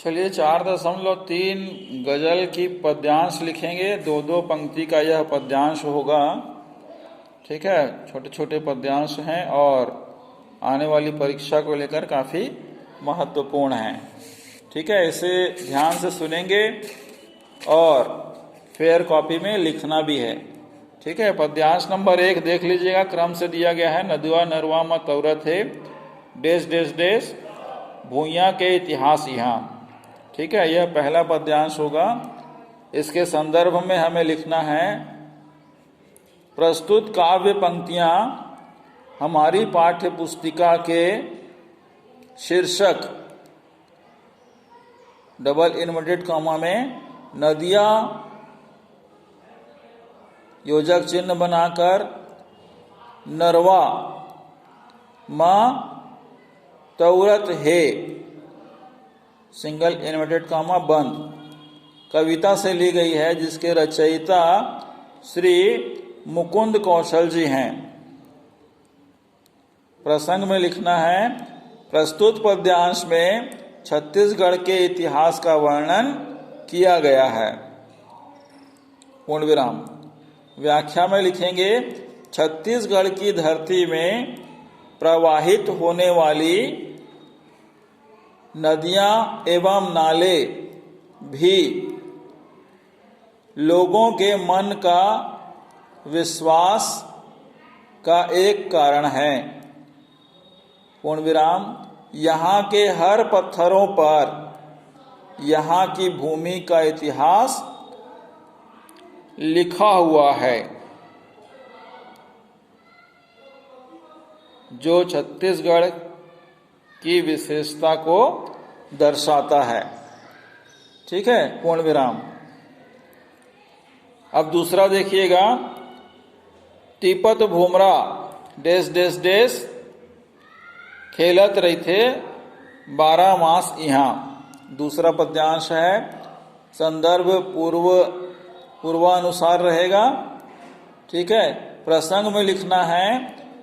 चलिए 4.3 गजल की पद्यांश लिखेंगे। दो दो पंक्ति का यह पद्यांश होगा। ठीक है, छोटे छोटे पद्यांश हैं और आने वाली परीक्षा को लेकर काफ़ी महत्वपूर्ण हैं। ठीक है, इसे ध्यान से सुनेंगे और फेयर कॉपी में लिखना भी है। ठीक है, पद्यांश नंबर 1 देख लीजिएगा, क्रम से दिया गया है। नदुआ नरवा म तौरत है, देश देश देश भूइयाँ के इतिहास यहाँ। ठीक है, यह पहला पद्यांश होगा। इसके संदर्भ में हमें लिखना है, प्रस्तुत काव्य पंक्तियाँ हमारी पाठ्य पुस्तिका के शीर्षक डबल इनवर्टेड कॉमा में नदियाँ योजक चिन्ह बनाकर नरवा माँ तौरत है सिंगल इनवर्टेड कॉमा बंद कविता से ली गई है, जिसके रचयिता श्री मुकुंद कौशल जी हैं। प्रसंग में लिखना है, प्रस्तुत पद्यांश में छत्तीसगढ़ के इतिहास का वर्णन किया गया है। पूर्ण विराम। व्याख्या में लिखेंगे, छत्तीसगढ़ की धरती में प्रवाहित होने वाली नदियां एवं नाले भी लोगों के मन का विश्वास का एक कारण है। पूर्ण विराम। यहाँ के हर पत्थरों पर यहाँ की भूमि का इतिहास लिखा हुआ है, जो छत्तीसगढ़ की विशेषता को दर्शाता है। ठीक है, पूर्ण विराम। अब दूसरा देखिएगा, तिपत भूमरा देश देश देश खेलत रही थे 12 मास यहाँ। दूसरा पद्यांश है, संदर्भ पूर्वानुसार रहेगा। ठीक है, प्रसंग में लिखना है,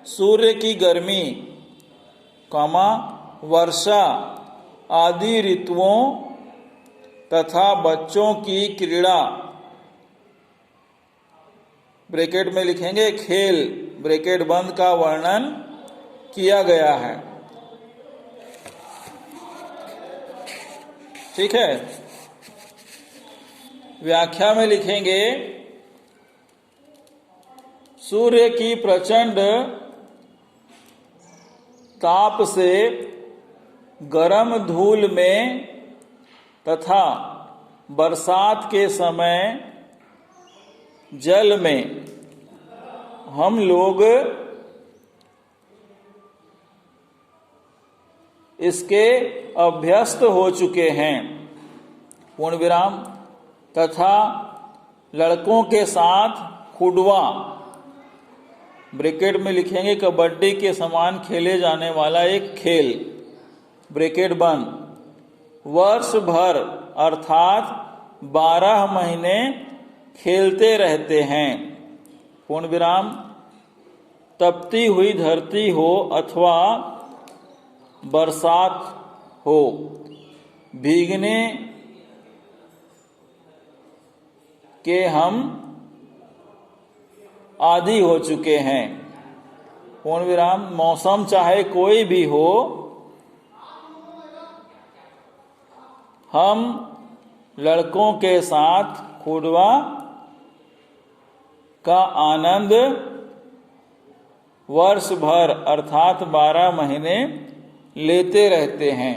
सूर्य की गर्मी कामा वर्षा आदि ऋतुओं तथा बच्चों की क्रीड़ा ब्रैकेट में लिखेंगे खेल ब्रैकेट बंद का वर्णन किया गया है। ठीक है, व्याख्या में लिखेंगे, सूर्य की प्रचंड ताप से गर्म धूल में तथा बरसात के समय जल में हम लोग इसके अभ्यस्त हो चुके हैं। पूर्ण विराम। तथा लड़कों के साथ खुडवा ब्रैकेट में लिखेंगे कबड्डी के समान खेले जाने वाला एक खेल ब्रैकेट बंद वर्ष भर अर्थात 12 महीने खेलते रहते हैं। पूर्ण विराम। तपती हुई धरती हो अथवा बरसात हो, भीगने के हम आदी हो चुके हैं। पूर्ण विराम। मौसम चाहे कोई भी हो, हम लड़कों के साथ खुडवा का आनंद वर्ष भर अर्थात 12 महीने लेते रहते हैं।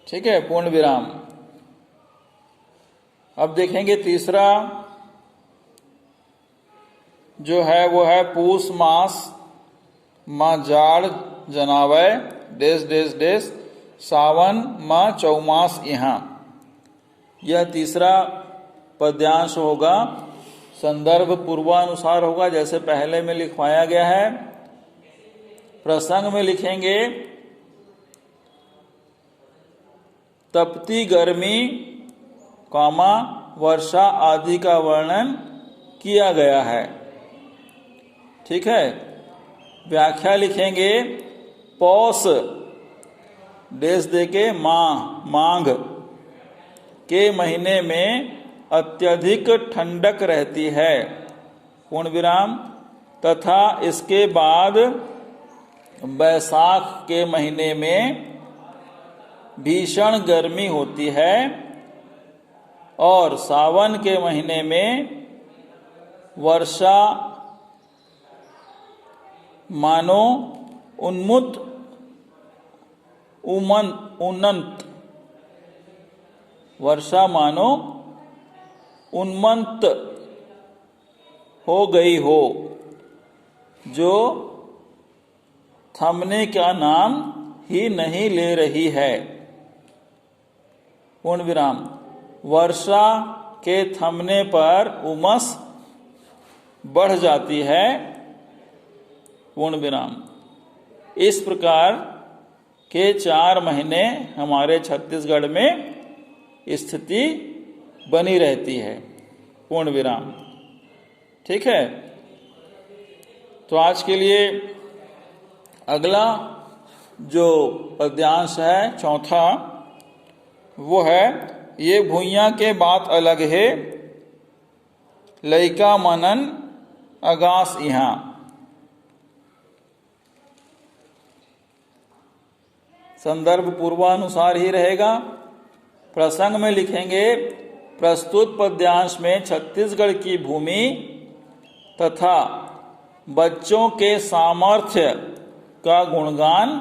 ठीक है, पूर्ण विराम। अब देखेंगे तीसरा जो है वो है, पूस मास माँ जाड़ जनावय देश देश देश सावन माँ चौमास यहाँ। यह तीसरा पद्यांश होगा। संदर्भ पूर्वानुसार होगा, जैसे पहले में लिखवाया गया है। प्रसंग में लिखेंगे, तपती गर्मी कामा वर्षा आदि का वर्णन किया गया है। ठीक है, व्याख्या लिखेंगे, पौष डेस दे के माघ के महीने में अत्यधिक ठंडक रहती है, पूर्ण विराम, तथा इसके बाद बैसाख के महीने में भीषण गर्मी होती है और सावन के महीने में वर्षा मानो वर्षा मानो उन्मत्त हो गई हो, जो थमने का नाम ही नहीं ले रही है, पूर्ण विराम। वर्षा के थमने पर उमस बढ़ जाती है, पूर्ण विराम। इस प्रकार के 4 महीने हमारे छत्तीसगढ़ में स्थिति बनी रहती है, पूर्ण विराम। ठीक है, तो आज के लिए अगला जो पद्यांश है चौथा, वो है ये भुइयां के बात अलग है, लइका मनन अगास यहाँ। संदर्भ पूर्वानुसार ही रहेगा। प्रसंग में लिखेंगे, प्रस्तुत पद्यांश में छत्तीसगढ़ की भूमि तथा बच्चों के सामर्थ्य का गुणगान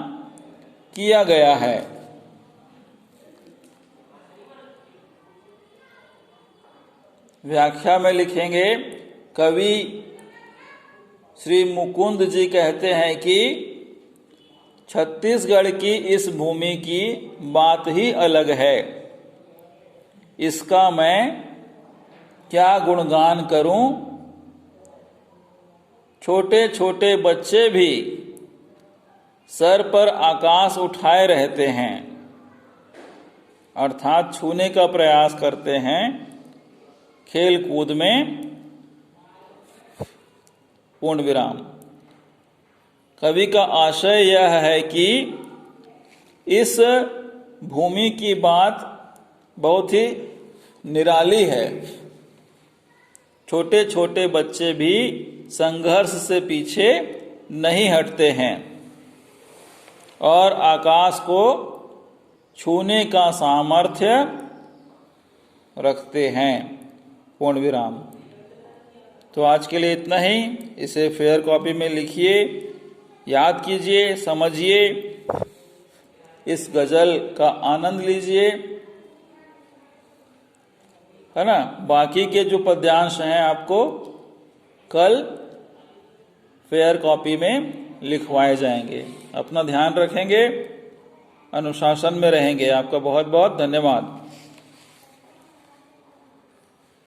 किया गया है। व्याख्या में लिखेंगे, कवि श्री मुकुंद जी कहते हैं कि छत्तीसगढ़ की इस भूमि की बात ही अलग है, इसका मैं क्या गुणगान करूं। छोटे छोटे बच्चे भी सर पर आकाश उठाए रहते हैं, अर्थात छूने का प्रयास करते हैं खेल कूद में, पूर्ण विराम। कवि का आशय यह है कि इस भूमि की बात बहुत ही निराली है। छोटे छोटे बच्चे भी संघर्ष से पीछे नहीं हटते हैं और आकाश को छूने का सामर्थ्य रखते हैं, पूर्ण विराम। तो आज के लिए इतना ही। इसे फेयर कॉपी में लिखिए, याद कीजिए, समझिए, इस गजल का आनंद लीजिए, है ना। बाकी के जो पद्यांश हैं आपको कल फेयर कॉपी में लिखवाए जाएंगे। अपना ध्यान रखेंगे, अनुशासन में रहेंगे। आपका बहुत बहुत धन्यवाद।